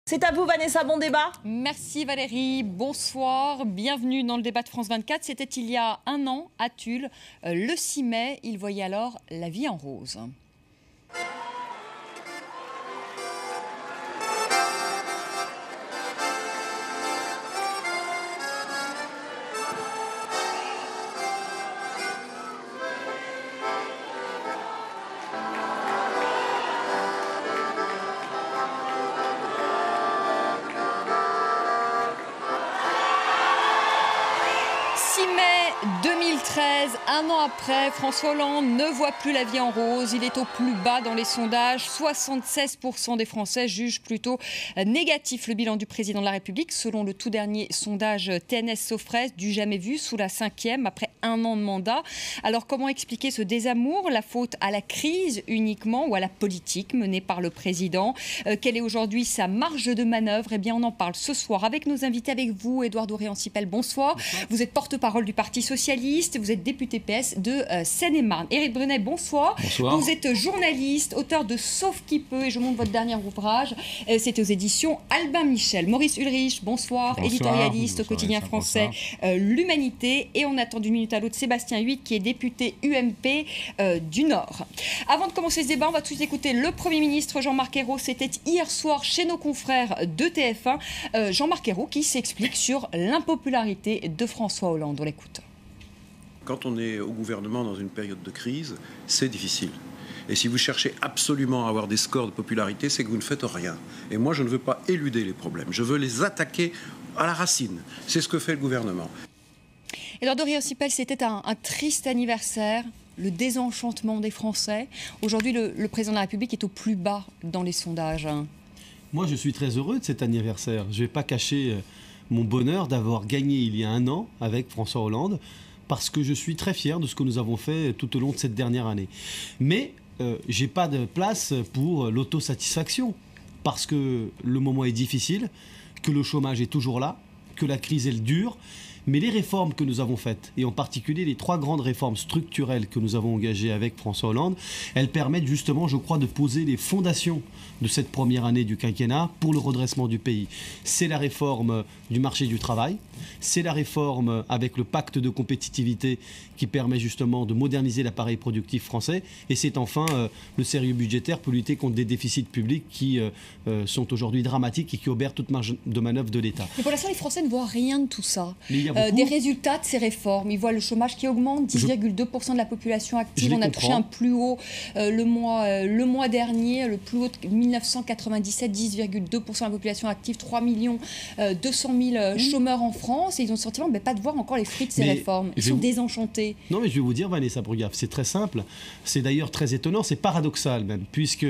C'est à vous Vanessa, bon débat. Merci Valérie, bonsoir, bienvenue dans le débat de France 24. C'était il y a un an à Tulle, le 6 mai, il voyait alors la vie en rose. Un an après, François Hollande ne voit plus la vie en rose. Il est au plus bas dans les sondages. 76% des Français jugent plutôt négatif le bilan du président de la République, selon le tout dernier sondage TNS Sofres, du jamais vu, sous la 5e, après un an de mandat. Alors comment expliquer ce désamour? La faute à la crise uniquement ou à la politique menée par le président? Quelle est aujourd'hui sa marge de manœuvre? Eh bien, on en parle ce soir avec nos invités, avec vous, Édouard Doré-Ancipel, bonsoir. Vous êtes porte-parole du Parti Socialiste, vous êtes député PS de Seine-et-Marne. Éric Brunet, bonsoir. Bonsoir. Vous êtes journaliste, auteur de Sauf qui peut, et je montre votre dernier ouvrage. C'était aux éditions Albin Michel. Maurice Ulrich, bonsoir. Éditorialiste au quotidien français L'Humanité. Et on attend d'une minute à l'autre Sébastien Huyck, qui est député UMP du Nord. Avant de commencer ce débat, on va tous écouter le Premier ministre Jean-Marc Ayrault. C'était hier soir chez nos confrères de TF1. Jean-Marc Ayrault qui s'explique sur l'impopularité de François Hollande. On l'écoute. Quand on est au gouvernement dans une période de crise, c'est difficile. Et si vous cherchez absolument à avoir des scores de popularité, c'est que vous ne faites rien. Et moi, je ne veux pas éluder les problèmes. Je veux les attaquer à la racine. C'est ce que fait le gouvernement. Édouard Doré-Ancipel, c'était un triste anniversaire, le désenchantement des Français. Aujourd'hui, le président de la République est au plus bas dans les sondages. Moi, je suis très heureux de cet anniversaire. Je ne vais pas cacher mon bonheur d'avoir gagné il y a un an avec François Hollande, parce que je suis très fier de ce que nous avons fait tout au long de cette dernière année. Mais je n'ai pas de place pour l'autosatisfaction, parce que le moment est difficile, que le chômage est toujours là, que la crise elle dure. Mais les réformes que nous avons faites, et en particulier les 3 grandes réformes structurelles que nous avons engagées avec François Hollande, elles permettent justement, je crois, de poser les fondations de cette première année du quinquennat pour le redressement du pays. C'est la réforme du marché du travail, c'est la réforme avec le pacte de compétitivité qui permet justement de moderniser l'appareil productif français, et c'est enfin le sérieux budgétaire pour lutter contre des déficits publics qui sont aujourd'hui dramatiques et qui obèrent toute marge de manœuvre de l'État. Mais pour l'instant, les Français ne voient rien de tout ça. Des résultats de ces réformes. Ils voient le chômage qui augmente, 10,2% de la population active. On a touché un plus haut le mois dernier, le plus haut de 1997, 10,2% de la population active, 3 200 000 chômeurs en France. Et ils ont le sentiment pas de voir encore les fruits de ces réformes. Ils sont désenchantés. Non, mais je vais vous dire, Vanessa Brugaf, c'est très simple. C'est d'ailleurs très étonnant, c'est paradoxal même, puisque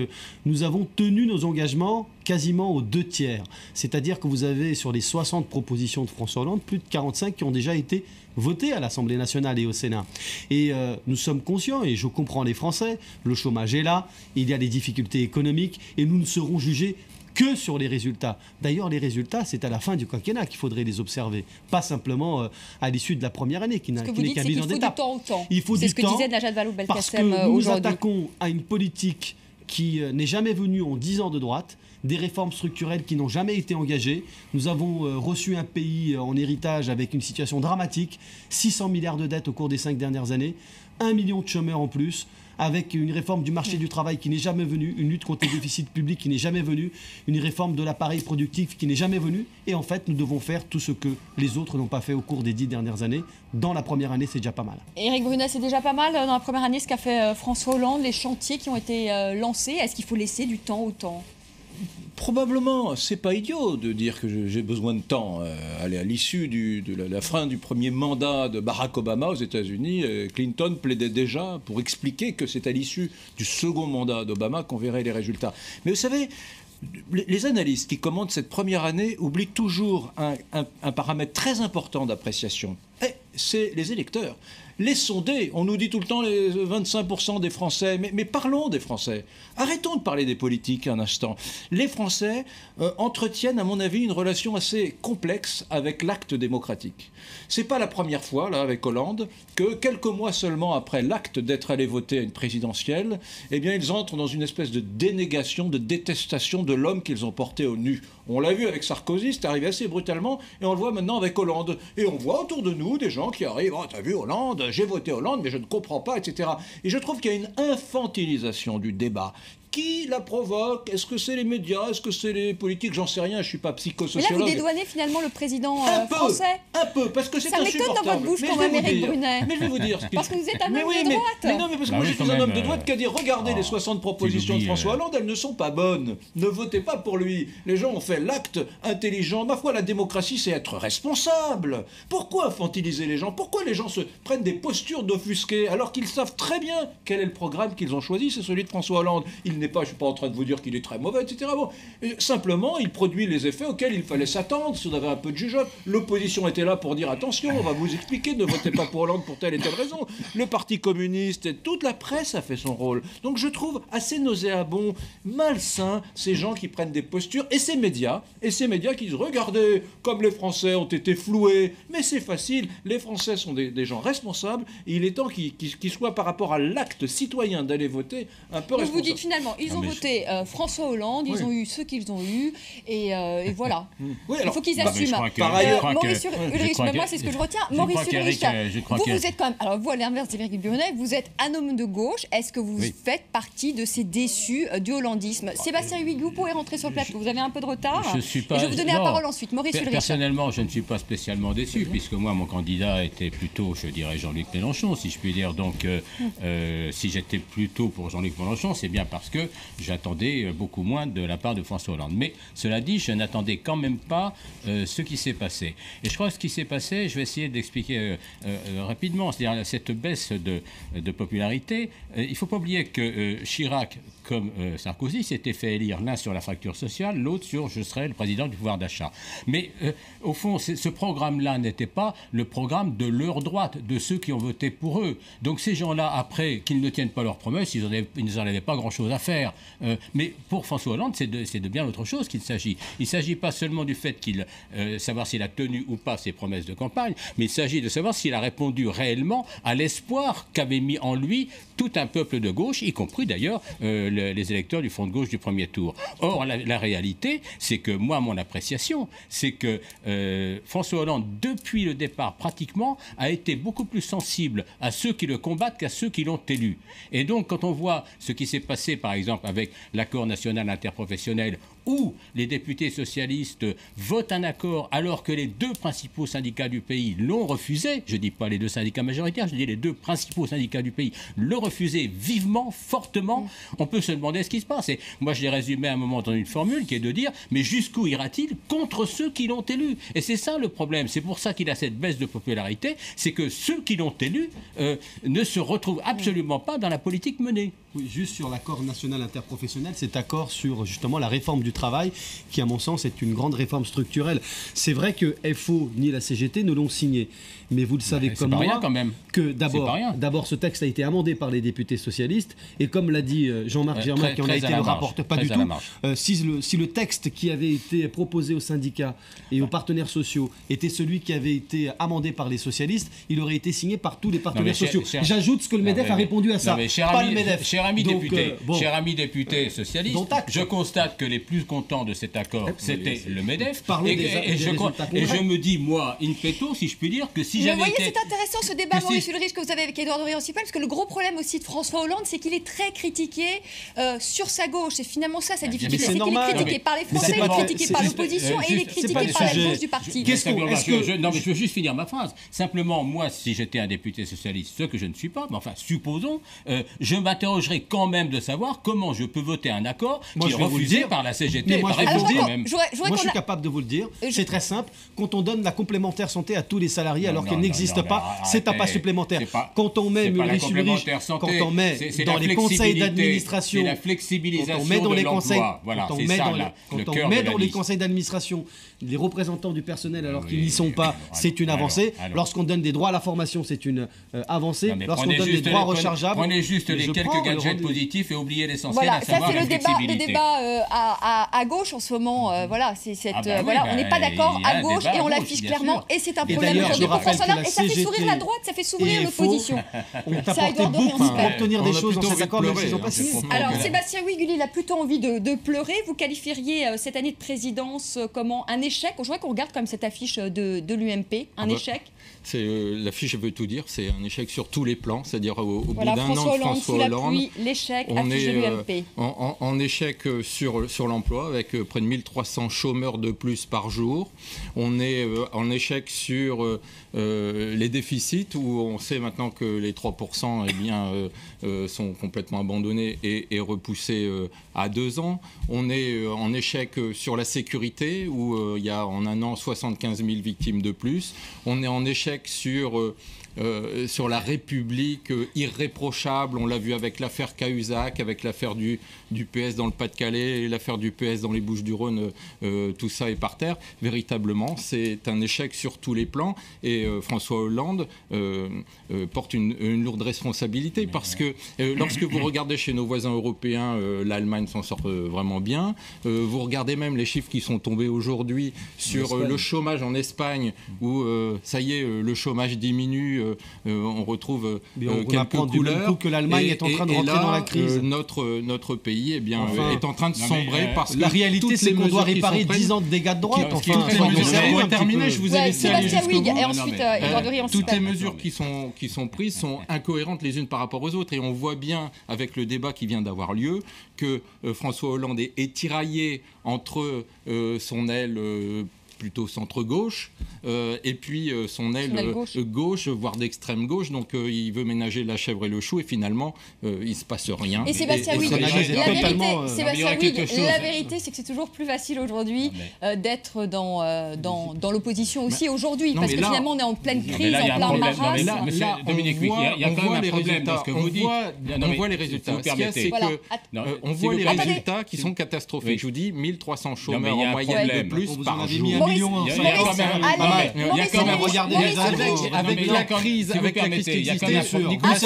nous avons tenu nos engagements quasiment aux 2/3. C'est-à-dire que vous avez, sur les 60 propositions de François Hollande, plus de 45 qui ont déjà été votées à l'Assemblée nationale et au Sénat. Et nous sommes conscients, et je comprends les Français, le chômage est là, il y a des difficultés économiques, et nous ne serons jugés que sur les résultats. D'ailleurs, les résultats, c'est à la fin du quinquennat qu'il faudrait les observer, pas simplement à l'issue de la première année, qui n'est qu'un bilan d'étape. Il faut du temps au temps. C'est ce que disait Najat Vallaud-Belkacem aujourd'hui. Parce que nous attaquons à une politique qui n'est jamais venue en 10 ans de droite, des réformes structurelles qui n'ont jamais été engagées. Nous avons reçu un pays en héritage avec une situation dramatique, 600 milliards de dettes au cours des 5 dernières années, 1 million de chômeurs en plus, avec une réforme du marché du travail qui n'est jamais venue, une lutte contre les déficits publics qui n'est jamais venue, une réforme de l'appareil productif qui n'est jamais venue. Et en fait, nous devons faire tout ce que les autres n'ont pas fait au cours des 10 dernières années. Dans la première année, c'est déjà pas mal. Éric Brunet, c'est déjà pas mal dans la première année ce qu'a fait François Hollande, les chantiers qui ont été lancés. Est-ce qu'il faut laisser du temps au temps ? Probablement, c'est pas idiot de dire que j'ai besoin de temps. À l'issue de la fin du premier mandat de Barack Obama aux États-Unis, Clinton plaidait déjà pour expliquer que c'est à l'issue du second mandat d'Obama qu'on verrait les résultats. Mais vous savez, les analystes qui commentent cette première année oublient toujours un paramètre très important d'appréciation. C'est les électeurs. les sonder. On nous dit tout le temps les 25% des Français, mais parlons des Français. Arrêtons de parler des politiques un instant. Les Français entretiennent, à mon avis, une relation assez complexe avec l'acte démocratique. C'est pas la première fois, là, avec Hollande, que quelques mois seulement après l'acte d'être allé voter à une présidentielle, eh bien, ils entrent dans une espèce de dénégation, de détestation de l'homme qu'ils ont porté au nu. On l'a vu avec Sarkozy, c'est arrivé assez brutalement, et on le voit maintenant avec Hollande. Et on voit autour de nous des gens qui arrivent, oh, t'as vu Hollande, j'ai voté Hollande, mais je ne comprends pas, etc. Et je trouve qu'il y a une infantilisation du débat. Qui la provoque? Est-ce que c'est les médias? Est-ce que c'est les politiques? J'en sais rien, je ne suis pas psychosociologue. Mais là, vous dédouanez finalement le président français. Un peu, parce que c'est insupportable. Ça m'étonne dans votre bouche quand même, Éric Brunet. Mais je vais vous dire... Parce que vous êtes un homme de droite. Mais non, mais parce que moi, je suis un homme de droite qui a dit, regardez les 60 propositions de François Hollande, elles ne sont pas bonnes. Ne votez pas pour lui. Les gens ont fait l'acte intelligent. Ma foi, la démocratie, c'est être responsable. Pourquoi infantiliser les gens? Pourquoi les gens se prennent des postures d'offusqués alors qu'ils savent très bien quel est le programme qu'ils ont choisi? C'est celui de François Hollande. Il n'est pas, je ne suis pas en train de vous dire qu'il est très mauvais, etc. Bon, simplement, il produit les effets auxquels il fallait s'attendre si on avait un peu de jugeote. L'opposition était là pour dire attention, on va vous expliquer, ne votez pas pour Hollande pour telle et telle raison. Le Parti communiste et toute la presse a fait son rôle. Donc je trouve assez nauséabond, malsain, ces gens qui prennent des postures et ces médias qui disent regardez, comme les Français ont été floués. Mais c'est facile, les Français sont des gens responsables et il est temps qu'ils soient par rapport à l'acte citoyen d'aller voter un peu responsables. Vous dites finalement, ils ont voté François Hollande, ils ont eu ce qu'ils ont eu, et voilà. Oui, il faut qu'ils assument. Maurice Ulrich, moi c'est ce que je retiens. Maurice Ulrich, vous êtes quand même, alors vous à l'inverse d'Éric Brunet, vous êtes un homme de gauche, est-ce que vous faites partie de ces déçus du hollandisme? Sébastien Huyghe, vous pouvez rentrer sur le plateau, vous avez un peu de retard. Je suis pas, et je vais vous donner la parole ensuite. Maurice Ulrich. Personnellement, je ne suis pas spécialement déçu, puisque moi, mon candidat était plutôt, je dirais, Jean-Luc Mélenchon, si je puis dire. Donc, si j'étais plutôt pour Jean-Luc Mélenchon, c'est bien parce que j'attendais beaucoup moins de la part de François Hollande. Mais cela dit, je n'attendais quand même pas ce qui s'est passé. Et je crois que ce qui s'est passé, je vais essayer d'expliquer rapidement, c'est-à-dire cette baisse de popularité. Il ne faut pas oublier que Chirac, comme Sarkozy, s'était fait élire l'un sur la fracture sociale, l'autre sur « je serai le président du pouvoir d'achat ». Mais au fond, ce programme-là n'était pas le programme de leur droite, de ceux qui ont voté pour eux. Donc ces gens-là, après, qu'ils ne tiennent pas leurs promesses, ils n'en avaient pas grand-chose à faire. Mais pour François Hollande, c'est de bien autre chose qu'il s'agit. Il ne s'agit pas seulement du fait savoir s'il a tenu ou pas ses promesses de campagne, mais il s'agit de savoir s'il a répondu réellement à l'espoir qu'avait mis en lui tout un peuple de gauche, y compris d'ailleurs les électeurs du Front de gauche du premier tour. Or, la réalité, c'est que moi, mon appréciation, c'est que François Hollande, depuis le départ, pratiquement, a été beaucoup plus sensible à ceux qui le combattent qu'à ceux qui l'ont élu. Et donc, quand on voit ce qui s'est passé, par exemple, avec l'accord national interprofessionnel, où les députés socialistes votent un accord alors que les deux principaux syndicats du pays l'ont refusé, je ne dis pas les deux syndicats majoritaires, je dis les deux principaux syndicats du pays l'ont refusé vivement, fortement, on peut se demander ce qui se passe. Et moi, je l'ai résumé à un moment dans une formule qui est de dire, mais jusqu'où ira-t-il contre ceux qui l'ont élu? Et c'est ça le problème, c'est pour ça qu'il a cette baisse de popularité, c'est que ceux qui l'ont élu ne se retrouvent absolument pas dans la politique menée. Oui, juste sur l'accord national interprofessionnel, cet accord sur justement la réforme du travail, qui à mon sens est une grande réforme structurelle. C'est vrai que FO ni la CGT ne l'ont signé, mais vous le savez comme moi, quand même. Que d'abord ce texte a été amendé par les députés socialistes, et comme l'a dit Jean-Marc Germain, qui en a été le rapporteur, pas du tout, si le texte qui avait été proposé aux syndicats et aux partenaires sociaux était celui qui avait été amendé par les socialistes, il aurait été signé par tous les partenaires sociaux. J'ajoute ce que le MEDEF a répondu à ça, pas le MEDEF. Cher ami député socialiste, je constate que les plus contents de cet accord, c'était le MEDEF. Et je me dis, moi, in petto, si je puis dire, que si j'avais été... Vous voyez, c'est intéressant ce débat, Maurice Ulrich, que vous avez avec Édouard Riensipel, parce que le gros problème aussi de François Hollande, c'est qu'il est très critiqué sur sa gauche. Et finalement, ça, sa difficulté, c'est qu'il est critiqué par les Français, il est critiqué par l'opposition et il est critiqué par la gauche du parti. Non, mais je veux juste finir ma phrase. Simplement, moi, si j'étais un député socialiste, ce que je ne suis pas, mais enfin, supposons, je m'interrogerais m'interrogerai quand même de savoir comment je peux voter un accord qui est je vais vous le refusé dire. par la CGT Mais et moi, par je vais vous le dire. même. Moi, je suis capable de vous le dire. C'est très simple. Quand on donne la complémentaire santé à tous les salariés alors qu'elle n'existe pas, c'est un pas supplémentaire. Quand on met Muriel Sulrich, quand on met dans les conseils d'administration, la flexibilisation quand on met dans les conseils, voilà, quand on met dans les conseils d'administration les représentants du personnel alors qu'ils n'y sont pas, c'est une avancée. Lorsqu'on donne des droits à la formation, c'est une avancée. Lorsqu'on donne des droits rechargeables, prenez juste les quelques gadgets positifs et oubliez l'essentiel, voilà, à savoir la flexibilité. Le débat à gauche en ce moment. Voilà, c'est cette. On n'est pas d'accord à gauche et on l'affiche clairement. Et c'est un problème aujourd'hui pour François Hollande. Et ça fait sourire la droite, ça fait sourire l'opposition. On a apporté beaucoup pour obtenir des choses dans cet accord, même s'ils n'ont pas signé. Alors, Sébastien Huyghe, il a plutôt envie de pleurer. Vous qualifieriez cette année de présidence comment un échec? Je voudrais qu'on regarde comme cette affiche de l'UMP, un échec. L'affiche veut tout dire, c'est un échec sur tous les plans, c'est-à-dire au bout d'un an de François Hollande, L'échec, affiche de l'UMP. En échec sur l'emploi, avec près de 1300 chômeurs de plus par jour. On est en échec sur les déficits, où on sait maintenant que les 3% sont complètement abandonnés et repoussés à 2 ans. On est en échec sur la sécurité, où il y a en un an 75 000 victimes de plus. On est en échec sur la République irréprochable. On l'a vu avec l'affaire Cahuzac, avec l'affaire du PS dans le Pas-de-Calais, l'affaire du PS dans les Bouches-du-Rhône, tout ça est par terre. Véritablement, c'est un échec sur tous les plans. Et François Hollande porte une lourde responsabilité, parce que lorsque vous regardez chez nos voisins européens, l'Allemagne s'en sort vraiment bien. Vous regardez même les chiffres qui sont tombés aujourd'hui sur le chômage en Espagne, où ça y est, le chômage diminue. On retrouve quelques couleurs. Que l'Allemagne est en train de rentrer dans la crise. Notre pays est en train de sombrer, parce que la réalité, c'est qu'on doit réparer 10 ans de dégâts de droite. Pour terminer, je vous ai laissé aller jusqu'au bout. Et ensuite, Édouard de Rient. Toutes les mesures qui sont prises sont incohérentes les unes par rapport aux autres. Et on voit bien, avec le débat qui vient d'avoir lieu, que François Hollande est tiraillé entre son aile plutôt centre-gauche, et puis son aile gauche, voire d'extrême gauche. Donc il veut ménager la chèvre et le chou, et finalement il ne se passe rien. Et Sébastien Huyghe, la vérité, c'est que c'est toujours plus facile aujourd'hui d'être dans l'opposition aussi aujourd'hui, parce que finalement on est en pleine crise, en plein marasme. Dominique, il y a quand même un problème dans ce que vous dites. On voit les résultats. Ce qu'il y a, c'est qu'on voit les résultats qui sont catastrophiques. Je vous dis, 1300 chômeurs en moyenne de plus par jour. Il y a quand même, regardez, avec la crise, avec la crise qui existait, c'est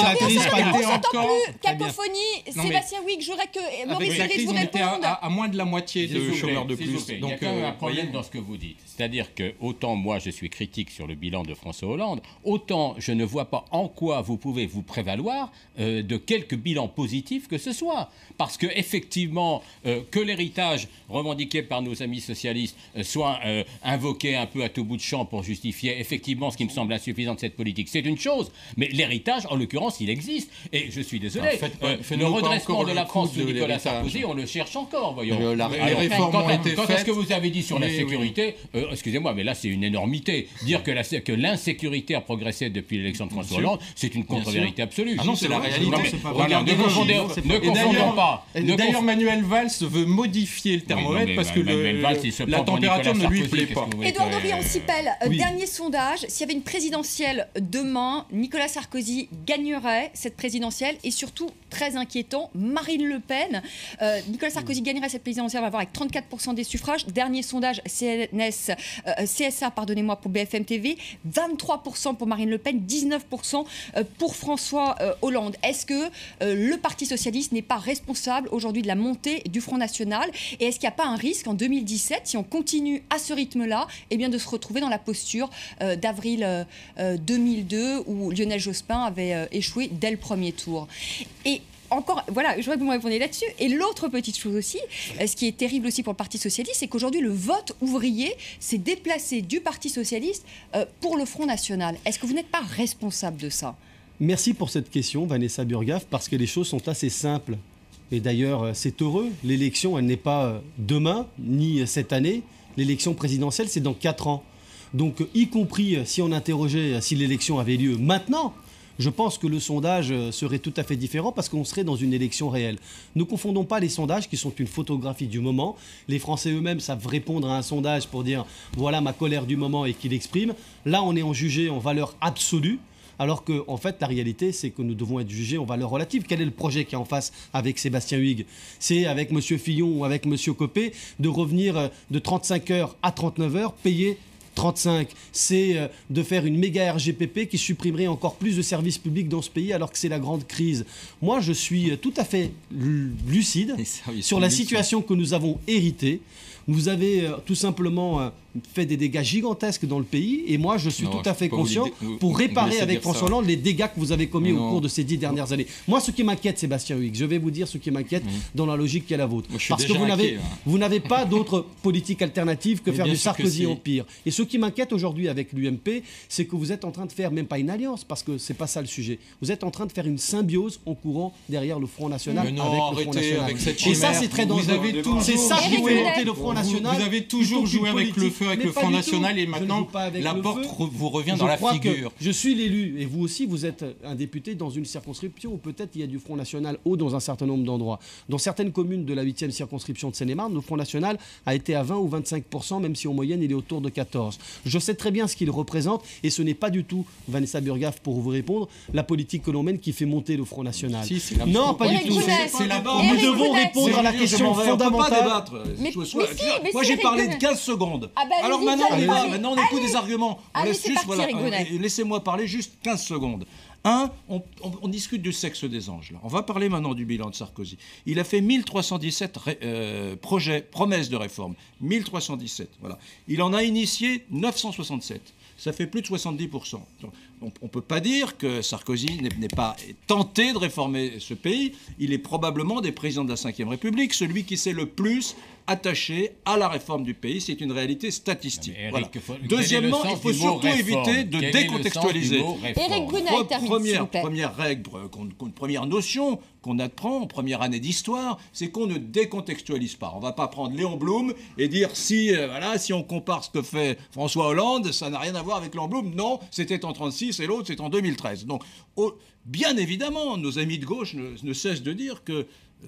la crise, on s'entend plus. Cacophonie, Sébastien Huyghe, je voudrais que Maurice Sulrich vous réponde. À moins de la moitié de chômeurs de plus. Il y a quand même un problème dans ce que vous dites. C'est-à-dire que autant moi je suis critique sur le bilan de François Hollande, autant je ne vois pas en quoi vous pouvez vous prévaloir de quelque bilan positif que ce soit. Parce que effectivement, que l'héritage revendiqué par nos amis socialistes soit invoqué un peu à tout bout de champ pour justifier effectivement ce qui me semble insuffisant de cette politique, c'est une chose. Mais l'héritage, en l'occurrence, il existe. Et je suis désolé, le redressement de la France sous Nicolas Sarkozy, on le cherche encore, voyons. Les réformes ont été faites. Quand est-ce que vous avez dit sur la sécurité, excusez-moi, mais là c'est une énormité. Dire que l'insécurité a progressé depuis l'élection de François Hollande, c'est une contre-vérité absolue. Ah non, c'est la réalité. Ne confondons pas. D'ailleurs, Manuel Valls veut modifier le thermomètre parce que la température ne lui plaît pas. Édouard de Rient-Sipel, dernier sondage. S'il y avait une présidentielle demain, Nicolas Sarkozy gagnerait cette présidentielle, et surtout, très inquiétant, Marine Le Pen. Nicolas Sarkozy gagnerait cette présidentielle, on va voir, avec 34% des suffrages. Dernier sondage CSA, pardonnez-moi, pour BFM TV, 23% pour Marine Le Pen, 19% pour François Hollande. Est-ce que le Parti socialiste n'est pas responsable aujourd'hui de la montée du Front National, et est-ce qu'il n'y a pas un risque en 2017, si on continue à ce rythme-là, de se retrouver dans la posture d'avril 2002 où Lionel Jospin avait échoué dès le premier tour? Et encore, voilà, je voudrais que vous me répondiez là-dessus. Et l'autre petite chose aussi, ce qui est terrible aussi pour le Parti socialiste, c'est qu'aujourd'hui le vote ouvrier s'est déplacé du Parti socialiste pour le Front National. Est-ce que vous n'êtes pas responsable de ça? Merci pour cette question, Vanessa Burgaf, parce que les choses sont assez simples. Et d'ailleurs, c'est heureux. L'élection, elle n'est pas demain, ni cette année. L'élection présidentielle, c'est dans 4 ans. Donc, y compris si on interrogeait si l'élection avait lieu maintenant, je pense que le sondage serait tout à fait différent parce qu'on serait dans une élection réelle. Ne confondons pas les sondages qui sont une photographie du moment. Les Français eux-mêmes savent répondre à un sondage pour dire voilà ma colère du moment et qu'ils l'expriment. Là, on est en jugé en valeur absolue. Alors que, en fait, la réalité, c'est que nous devons être jugés en valeur relative. Quel est le projet qui est en face avec Sébastien Huyghe? C'est avec M. Fillon ou avec M. Copé de revenir de 35 heures à 39 heures, payé 35. C'est de faire une méga RGPP qui supprimerait encore plus de services publics dans ce pays alors que c'est la grande crise. Moi, je suis tout à fait lucide sur la situation que nous avons héritée. Vous avez tout simplement fait des dégâts gigantesques dans le pays et moi je suis tout à fait conscient pour réparer avec François Hollande les dégâts que vous avez commis au cours de ces 10 dernières années. Moi ce qui m'inquiète, Sébastien Huyghe, je vais vous dire ce qui m'inquiète dans la logique qui est la vôtre. Parce que vous n'avez pas d'autre politique alternative que faire du Sarkozy Empire. Et ce qui m'inquiète aujourd'hui avec l'UMP, c'est que vous êtes en train de faire même pas une alliance, parce que c'est pas ça le sujet. Vous êtes en train de faire une symbiose en courant derrière le Front National avec le Front National. Et ça c'est très dangereux. C'est ça qui fait monter le Front National. Vous avez toujours joué avec le feu, avec le Front National, et maintenant la porte vous revient dans la figure. Je suis l'élu, et vous aussi, vous êtes un député dans une circonscription où peut-être il y a du Front National haut dans un certain nombre d'endroits. Dans certaines communes de la 8e circonscription de Seine-et-Marne, le Front National a été à 20 ou 25%, même si en moyenne il est autour de 14%. Je sais très bien ce qu'il représente, et ce n'est pas du tout, Vanessa Burgaf, pour vous répondre, la politique que l'on mène qui fait monter le Front National. Non, pas du tout. C'est la base. Nous devons répondre à la question fondamentale. Moi j'ai parlé de 15 secondes. Alors maintenant on écoute des arguments. Laissez-moi parler juste 15 secondes. On discute du sexe des anges. Là. On va parler maintenant du bilan de Sarkozy. Il a fait 1317 promesses de réforme. 1317, voilà. Il en a initié 967. Ça fait plus de 70%. On ne peut pas dire que Sarkozy n'est pas tenté de réformer ce pays. Il est probablement des présidents de la Ve République celui qui s'est le plus attaché à la réforme du pays. C'est une réalité statistique. Voilà. Deuxièmement, il faut surtout éviter de décontextualiser. Éric Brunel termine, s'il vous plaît. Première règle, première notion qu'on apprend en première année d'histoire, c'est qu'on ne décontextualise pas. On ne va pas prendre Léon Blum et dire si on compare ce que fait François Hollande, ça n'a rien à voir avec Léon Blum. Non, c'était en 1936 et l'autre, c'est en 2013. Donc, bien évidemment, nos amis de gauche ne cessent de dire que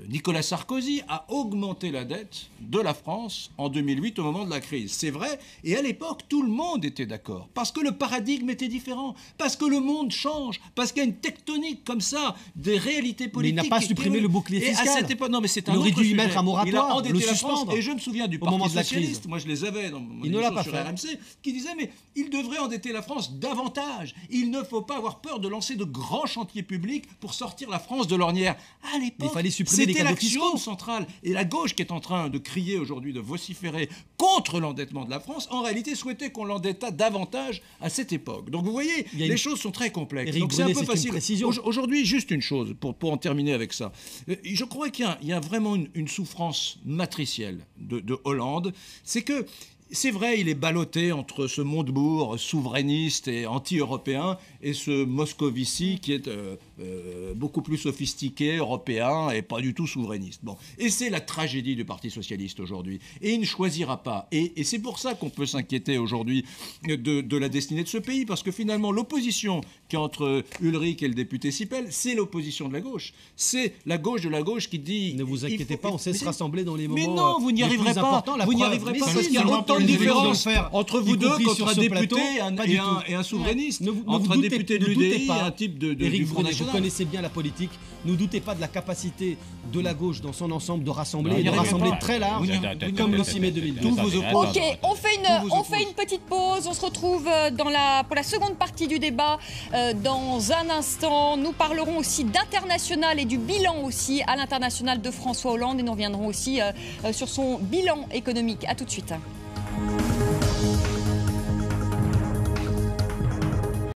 Nicolas Sarkozy a augmenté la dette de la France en 2008 au moment de la crise. C'est vrai, et à l'époque, tout le monde était d'accord. Parce que le paradigme était différent, parce que le monde change, parce qu'il y a une tectonique comme ça, des réalités politiques. Mais il n'a pas supprimé le bouclier fiscal. Et à cette époque, non, mais c'est un autre autre sujet. mettre un moratoire, il a endetté la suspendre. France, et je me souviens du Parti socialiste, moi je les avais dans mon émission sur RMC, qui disait mais il devrait endetter la France davantage. Il ne faut pas avoir peur de lancer de grands chantiers publics pour sortir la France de l'ornière. À l'époque, il fallait supprimer c'était l'action centrale. Et la gauche qui est en train de crier aujourd'hui, de vociférer contre l'endettement de la France, en réalité souhaitait qu'on l'endettât davantage à cette époque. Donc vous voyez, les choses sont très complexes. Donc c'est un peu facile. Aujourd'hui, juste une chose, pour en terminer avec ça. Je crois qu'il y a vraiment une souffrance matricielle de Hollande. C'est que c'est vrai, il est ballotté entre ce Montebourg souverainiste et anti-européen et ce Moscovici qui est beaucoup plus sophistiqué, européen et pas du tout souverainiste. Bon. Et c'est la tragédie du Parti socialiste aujourd'hui. Et il ne choisira pas. Et c'est pour ça qu'on peut s'inquiéter aujourd'hui de la destinée de ce pays, parce que finalement, l'opposition qui est entre Ulrich et le député Sipel, c'est l'opposition de la gauche. C'est la gauche de la gauche qui dit... Ne vous inquiétez pas, on sait se rassembler dans les moments... Mais non, vous n'y arriverez pas. Vous n'y arriverez pas parce qu'il y a autant de différence entre vous deux qu'entre un député et un souverainiste. Entre un député de l'UDI et un type du Front National. Vous connaissez bien la politique. Ne doutez pas de la capacité de la gauche dans son ensemble de rassembler, et de rassembler très large, comme le 6 mai 2012. Ok, on fait une petite pause. On se retrouve pour la seconde partie du débat dans un instant. Nous parlerons aussi d'international et du bilan aussi à l'international de François Hollande, et nous reviendrons aussi sur son bilan économique. À tout de suite.